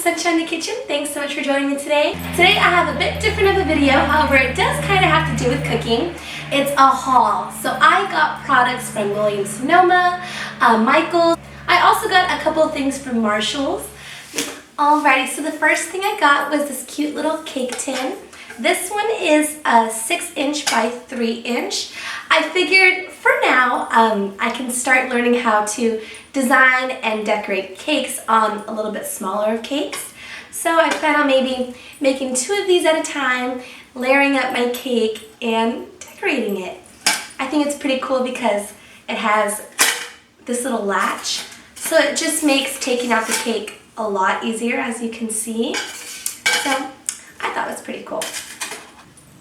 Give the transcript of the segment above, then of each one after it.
Sunshine in the Kitchen. Thanks so much for joining me today. Today I have a bit different of a video, however it does kind of have to do with cooking. It's a haul. So I got products from Sonoma, Michales. I also got a couple of things from Marshalls. Alrighty, so the first thing I got was this cute little cake tin. This one is a 6" by 3". I figured for now I can start learning how to design and decorate cakes on a little bit smaller of cakes. So I plan on maybe making 2 of these at a time, layering up my cake and decorating it. I think it's pretty cool because it has this little latch, so it just makes taking out the cake a lot easier, as you can see. So I thought it was pretty cool.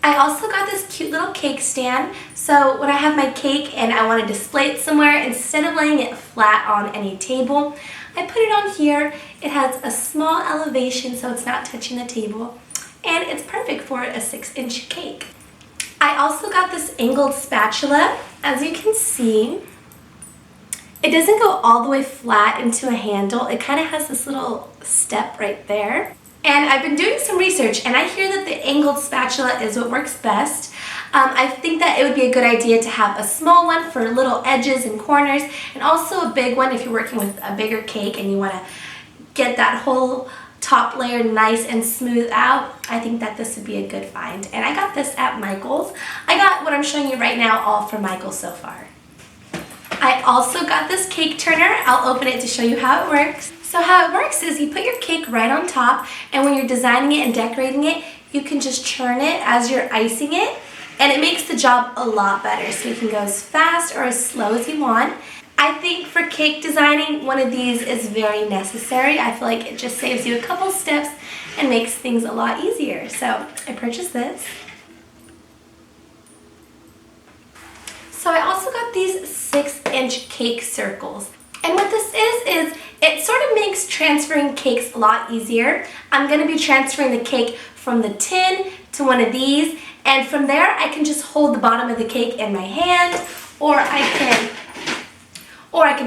I also got this cute little cake stand, so when I have my cake and I want to display it somewhere, instead of laying it flat on any table, I put it on here. It has a small elevation so it's not touching the table, and it's perfect for a 6" cake. I also got this angled spatula. As you can see, it doesn't go all the way flat into a handle. It kind of has this little step right there. And I've been doing some research, and I hear that the angled spatula is what works best. I think that it would be a good idea to have a small one for little edges and corners, and also a big one if you're working with a bigger cake and you want to get that whole top layer nice and smooth out. I think that this would be a good find. And I got this at Michales. I got what I'm showing you right now all from Michales so far. I also got this cake turner. I'll open it to show you how it works. So how it works is you put your cake right on top, and when you're designing it and decorating it, you can just churn it as you're icing it, and it makes the job a lot better. So you can go as fast or as slow as you want. I think for cake designing, one of these is very necessary. I feel like it just saves you a couple steps and makes things a lot easier. So I purchased this. So I also got these 6" cake circles. And what this is it sort of makes transferring cakes a lot easier. I'm going to be transferring the cake from the tin to one of these, and from there I can just hold the bottom of the cake in my hand, or I can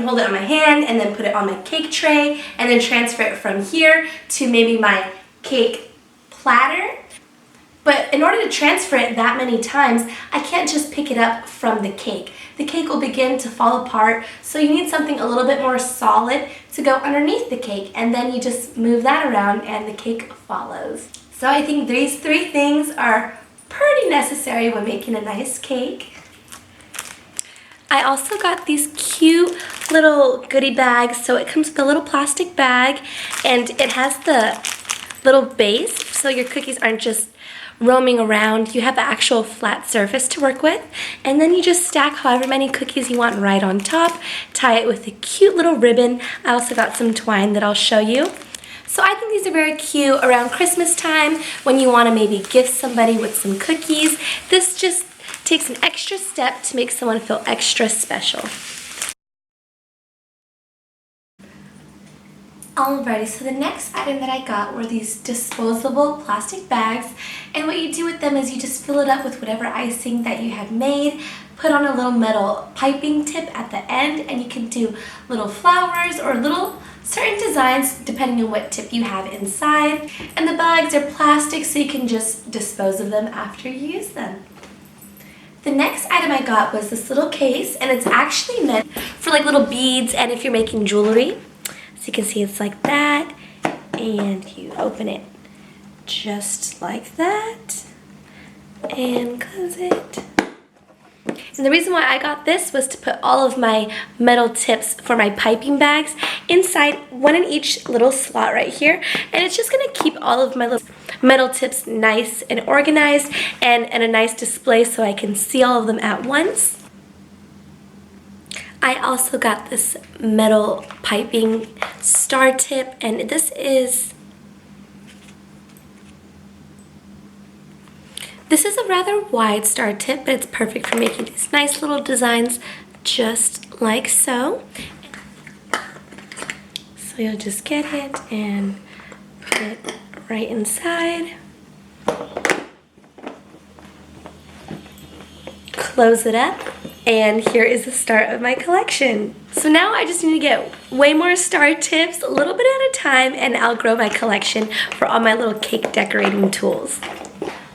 hold it on my hand and then put it on my cake tray and then transfer it from here to maybe my cake platter. But in order to transfer it that many times, I can't just pick it up from the cake. The cake will begin to fall apart, so you need something a little bit more solid to go underneath the cake, and then you just move that around and the cake follows. So I think these 3 things are pretty necessary when making a nice cake. I also got these cute little goodie bags. So it comes with a little plastic bag, and it has the little base so your cookies aren't just roaming around. You have the actual flat surface to work with, and then you just stack however many cookies you want right on top, tie it with a cute little ribbon. I also got some twine that I'll show you. So I think these are very cute around Christmas time when you want to maybe gift somebody with some cookies. This just takes an extra step to make someone feel extra special. Alrighty, so the next item that I got were these disposable plastic bags, and what you do with them is you just fill it up with whatever icing that you have made, put on a little metal piping tip at the end, and you can do little flowers or little certain designs depending on what tip you have inside. And the bags are plastic, so you can just dispose of them after you use them. The next item I got was this little case, and it's actually meant for like little beads and if you're making jewelry. So you can see it's like that, and you open it just like that and close it. And the reason why I got this was to put all of my metal tips for my piping bags inside, one in each little slot right here, and it's just going to keep all of my little metal tips nice and organized and a nice display so I can see all of them at once. I also got this metal piping star tip, and this is a rather wide star tip, but it's perfect for making these nice little designs just like so. So you'll just get it and put it right inside. Close it up. And here is the start of my collection. So now I just need to get way more star tips, a little bit at a time, and I'll grow my collection for all my little cake decorating tools.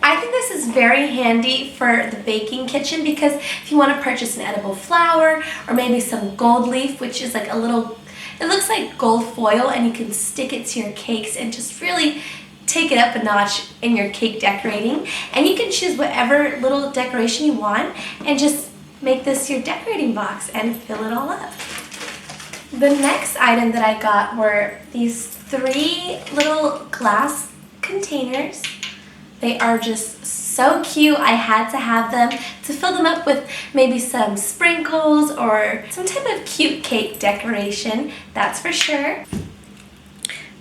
I think this is very handy for the baking kitchen because if you want to purchase an edible flower or maybe some gold leaf, which is like a little, it looks like gold foil, and you can stick it to your cakes and just really take it up a notch in your cake decorating. And you can choose whatever little decoration you want and just make this your decorating box and fill it all up. The next item that I got were these 3 little glass containers. They are just so cute. I had to have them to fill them up with maybe some sprinkles or some type of cute cake decoration, that's for sure.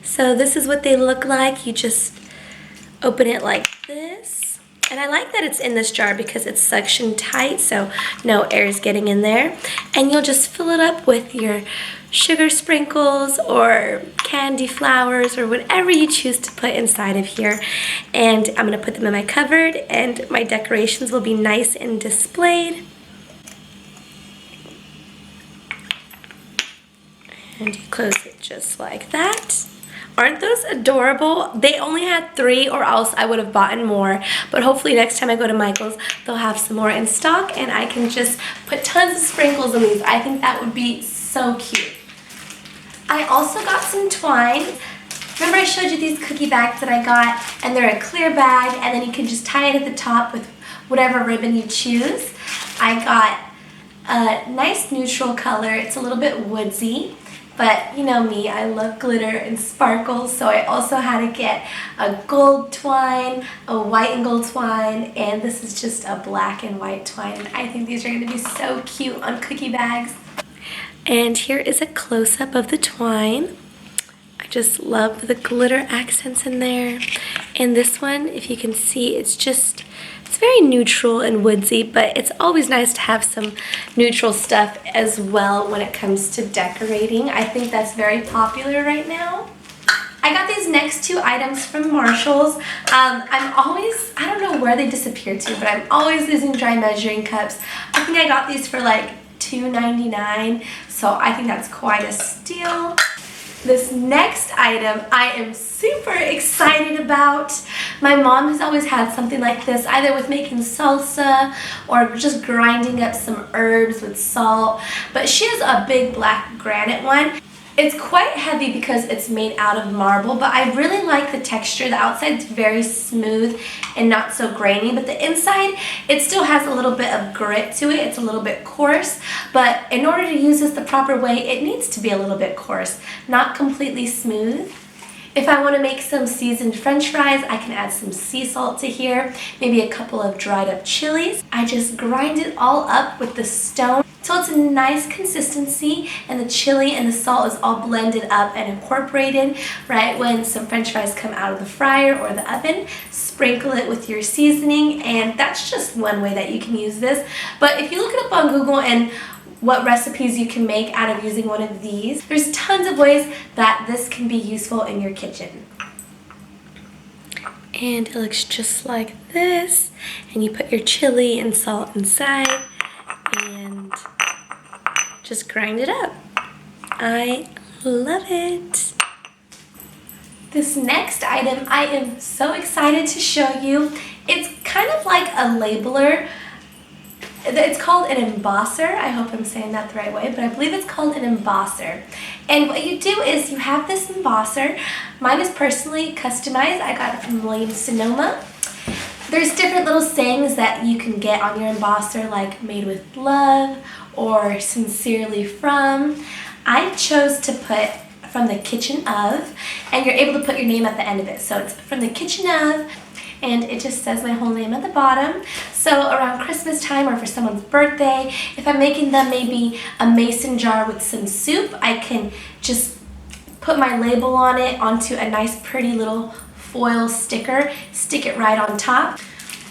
So this is what they look like. You just open it like this. And I like that it's in this jar because it's suction tight, so no air is getting in there. And you'll just fill it up with your sugar sprinkles or candy flowers or whatever you choose to put inside of here. And I'm gonna put them in my cupboard and my decorations will be nice and displayed. And you close it just like that. Aren't those adorable? They only had 3 or else I would have bought more, but hopefully next time I go to Michael's they'll have some more in stock and I can just put tons of sprinkles in these. I think that would be so cute. I also got some twine. Remember I showed you these cookie bags that I got, and they're a clear bag and then you can just tie it at the top with whatever ribbon you choose. I got a nice neutral color. It's a little bit woodsy. But you know me, I love glitter and sparkles, so I also had to get a gold twine, a white and gold twine, and this is just a black and white twine. I think these are going to be so cute on cookie bags. And here is a close-up of the twine. I just love the glitter accents in there. And this one, if you can see, it's very neutral and woodsy, but it's always nice to have some neutral stuff as well when it comes to decorating. I think that's very popular right now. I got these next 2 items from Marshalls. I don't know where they disappeared to, but I'm always losing dry measuring cups. I think I got these for like $2.99, so I think that's quite a steal. This next item I am super excited about. My mom has always had something like this, either with making salsa or just grinding up some herbs with salt, but she has a big black granite one. It's quite heavy because it's made out of marble, but I really like the texture. The outside's very smooth and not so grainy, but the inside, it still has a little bit of grit to it. It's a little bit coarse, but in order to use this the proper way, it needs to be a little bit coarse, not completely smooth. If I want to make some seasoned french fries, I can add some sea salt to here, maybe a couple of dried up chilies. I just grind it all up with the stone so it's a nice consistency, and the chili and the salt is all blended up and incorporated right when some french fries come out of the fryer or the oven. Sprinkle it with your seasoning, and that's just one way that you can use this. But if you look it up on Google and what recipes you can make out of using one of these, there's tons of ways that this can be useful in your kitchen. And it looks just like this, and you put your chili and salt inside and just grind it up. I love it. This next item I am so excited to show you. It's kind of like a labeler. It's called an embosser. I hope I'm saying that the right way, but I believe it's called an embosser. And what you do is you have this embosser. Mine is personally customized. I got it from Sonoma. There's different little sayings that you can get on your embosser, like made with love or sincerely from. I chose to put from the kitchen of, and you're able to put your name at the end of it. So it's from the kitchen of, and it just says my whole name at the bottom. So around Christmas time or for someone's birthday, if I'm making them maybe a mason jar with some soup, I can just put my label on it onto a nice pretty little foil sticker, stick it right on top.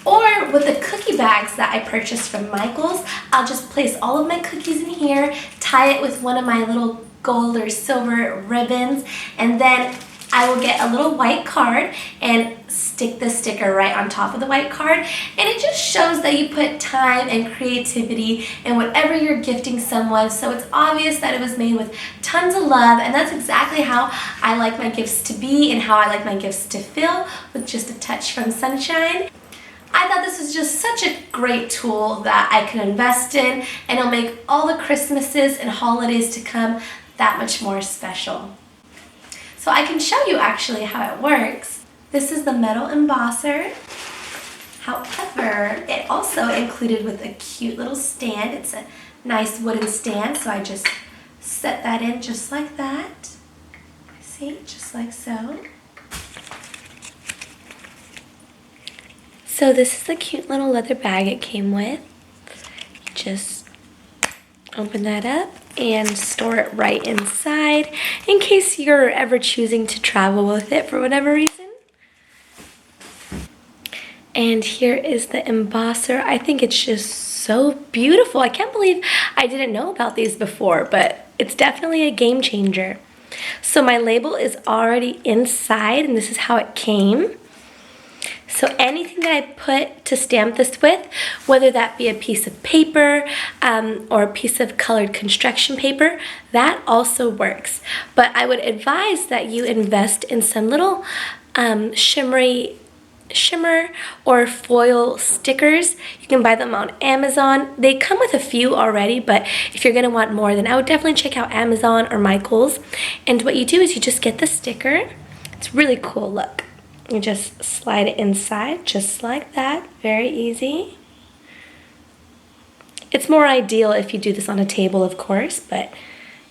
Or with the cookie bags that I purchased from Michael's, I'll just place all of my cookies in here, tie it with one of my little gold or silver ribbons, and then I will get a little white card and stick the sticker right on top of the white card, and it just shows that you put time and creativity in whatever you're gifting someone, so it's obvious that it was made with tons of love, and that's exactly how I like my gifts to be and how I like my gifts to feel, with just a touch from sunshine. I thought this was just such a great tool that I can invest in, and it'll make all the Christmases and holidays to come that much more special. So I can show you actually how it works. This is the metal embosser. However, it also included with a cute little stand. It's a nice wooden stand, so I just set that in just like that. See, just like so. So this is the cute little leather bag it came with. Just open that up and store it right inside in case you're ever choosing to travel with it for whatever reason. And here is the embosser. I think it's just so beautiful. I can't believe I didn't know about these before, but it's definitely a game changer. So my label is already inside, and this is how it came. So anything that I put to stamp this with, whether that be a piece of paper or a piece of colored construction paper, that also works. But I would advise that you invest in some little shimmer or foil stickers. You can buy them on Amazon. They come with a few already, but if you're gonna want more, then I would definitely check out Amazon or Michaels. And what you do is you just get the sticker. It's really cool, look. You just slide it inside, just like that, very easy. It's more ideal if you do this on a table, of course, but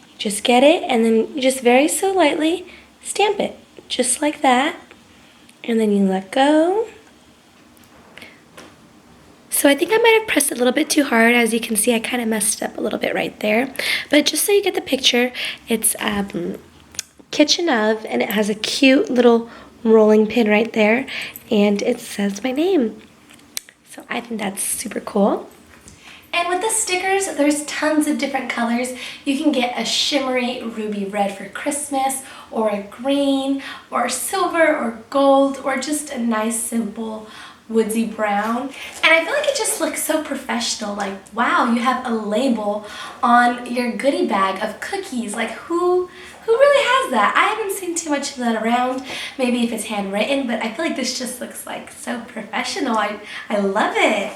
you just get it, and then you just very so lightly stamp it, just like that, and then you let go. So I think I might have pressed a little bit too hard. As you can see, I kind of messed it up a little bit right there, but just so you get the picture, it's Kitchen Of, and it has a cute little rolling pin right there, and it says my name. So I think that's super cool. And with the stickers, there's tons of different colors. You can get a shimmery ruby red for Christmas, or a green, or silver, or gold, or just a nice simple woodsy brown. And I feel like it just looks so professional. Like, wow, you have a label on your goodie bag of cookies. Like, who really has that? I haven't seen too much of that around. Maybe if it's handwritten, but I feel like this just looks like so professional. I love it.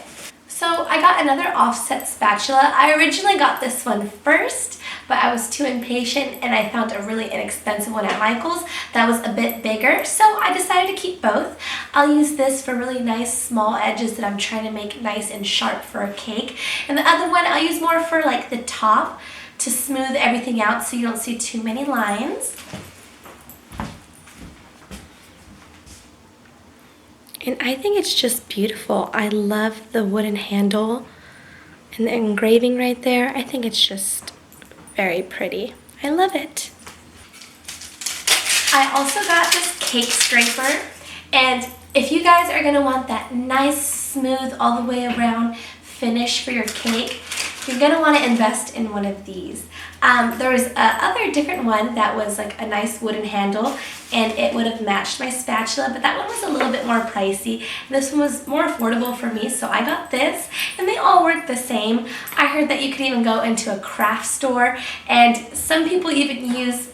So I got another offset spatula. I originally got this one first, but I was too impatient and I found a really inexpensive one at Michael's that was a bit bigger, so I decided to keep both. I'll use this for really nice small edges that I'm trying to make nice and sharp for a cake, and the other one I'll use more for like the top to smooth everything out so you don't see too many lines. And I think it's just beautiful. I love the wooden handle and the engraving right there. I think it's just very pretty. I love it. I also got this cake scraper, and if you guys are gonna want that nice, smooth, all the way around finish for your cake, you're gonna wanna invest in one of these. There was other different one that was like a nice wooden handle, and it would have matched my spatula, but that one was a little bit more pricey. This one was more affordable for me, so I got this, and they all work the same. I heard that you could even go into a craft store, and some people even use,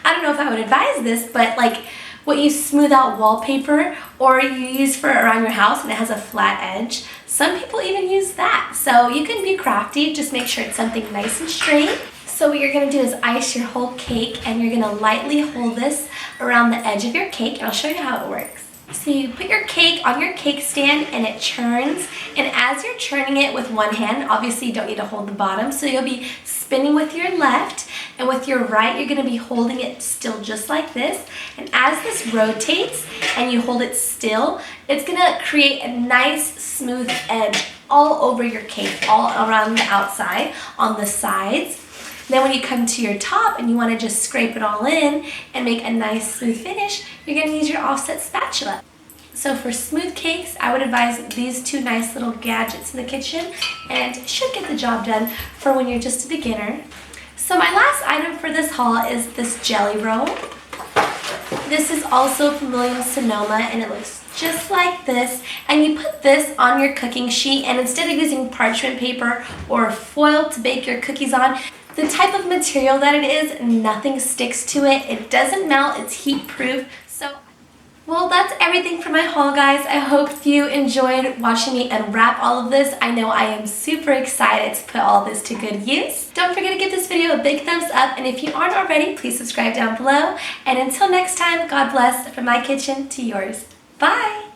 I don't know if I would advise this, but like what you smooth out wallpaper or you use for around your house and it has a flat edge. Some people even use that. So you can be crafty, just make sure it's something nice and straight. So what you're gonna do is ice your whole cake, and you're gonna lightly hold this around the edge of your cake, and I'll show you how it works. So you put your cake on your cake stand and it churns, and as you're churning it with one hand, obviously you don't need to hold the bottom, so you'll be spinning with your left, and with your right you're going to be holding it still just like this, and as this rotates and you hold it still, it's going to create a nice smooth edge all over your cake, all around the outside, on the sides. Then when you come to your top and you want to just scrape it all in and make a nice smooth finish, you're going to use your offset spatula. So for smooth cakes, I would advise these two nice little gadgets in the kitchen, and it should get the job done for when you're just a beginner. So my last item for this haul is this jelly roll. This is also from Sonoma, and it looks just like this. And you put this on your cooking sheet, and instead of using parchment paper or foil to bake your cookies on, the type of material that it is, nothing sticks to it. It doesn't melt, it's heat proof. So, well, that's everything for my haul, guys. I hope you enjoyed watching me unwrap all of this. I know I am super excited to put all this to good use. Don't forget to give this video a big thumbs up, and if you aren't already, please subscribe down below. And until next time, God bless, from my kitchen to yours. Bye!